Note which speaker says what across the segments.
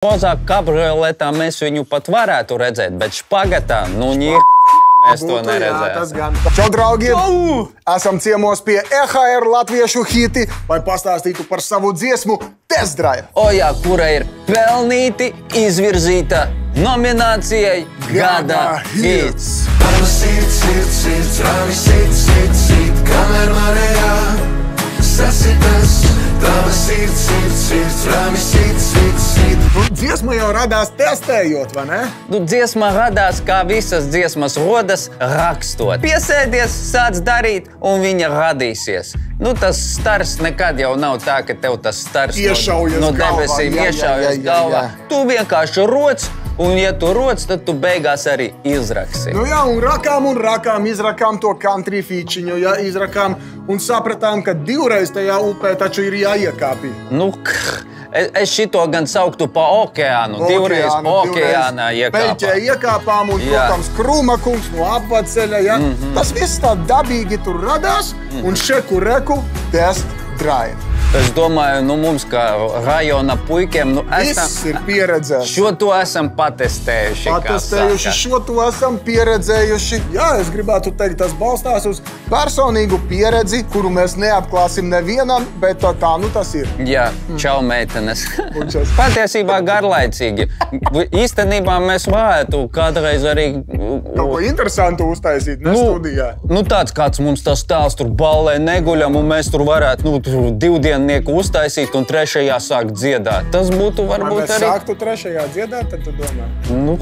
Speaker 1: Mazāk kabrioletā mēs viņu pat varētu redzēt, bet špagatā, nu, mēs to neredzēsim.
Speaker 2: Čau, draugi! Esam ciemos pie EHR latviešu hiti, lai pastāstītu par savu dziesmu Test Drive.
Speaker 1: O jā, kura ir pelnīti izvirzīta nominācijai Gada hits.
Speaker 3: Kamēr manējā sasitas, tava sirds, rami sit.
Speaker 2: Dziesma jau radās testējot, vai ne?
Speaker 1: Nu, dziesma radās, kā visas dziesmas rodas, rakstot. Piesēdies, sāc darīt, un viņa radīsies. Nu, tas stars nekad jau nav tā, ka tev tas stars no debesīm iešaujas galvā. Tu vienkārši roc, un ja tu roc, tad tu beigās arī izraksi.
Speaker 2: Nu jā, un rakām, izrakām to country feature, ja izrakām un sapratām, ka divreiz tajā upē taču ir jāiekāpī.
Speaker 1: Nu, es šito gan sauktu pa okeānu, divreiz okeānā iekāpām.
Speaker 2: Peļķē iekāpām un, protams, krūmakungs no apvaceļa, ja? Tas viss tā dabīgi tur radās, un šeku reku Test Drive.
Speaker 1: Es domāju, nu mums kā rajona puikiem, nu
Speaker 2: viss ir pieredzējuši.
Speaker 1: Šo to esam patestējuši,
Speaker 2: šo to esam pieredzējuši. Jā, es gribētu teikt, tas balstās uz personīgu pieredzi, kuru mēs neatklāsim nevienam, bet tā nu tas ir.
Speaker 1: Jā, čau meitenes. Patiesībā garlaicīgi. Īstenībā mēs varētu kādreiz arī...
Speaker 2: Kaut ko interesantu uztaisīt, ne studijā.
Speaker 1: Nu tāds kāds mums tas tēls tur ballē neguļam, un mēs tur varētu, nu, divdiennieku uztaisīt un trešajā sākt dziedāt. Tas būtu varbūt arī...
Speaker 2: Vai mēs sāktu trešajā dziedāt, tad tu domā?
Speaker 1: Nu,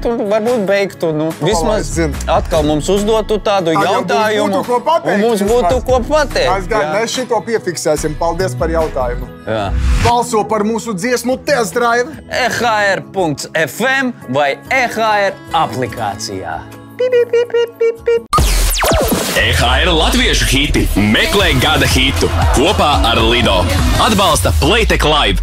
Speaker 1: tu varbūt beigtu, nu. Vismaz atkal mums uzdotu tādu jautājumu, un mums būtu ko pateikt.
Speaker 2: Mēs šito piefiksēsim. Paldies par jautājumu.
Speaker 1: Jā.
Speaker 2: Balso par mūsu dziesmu Test Drive.
Speaker 1: EHR.FM vai EHR aplikācijā.
Speaker 4: EHR latviešu hiti meklē Gada hitu kopā ar Lido. Atbalsta Playtech Live.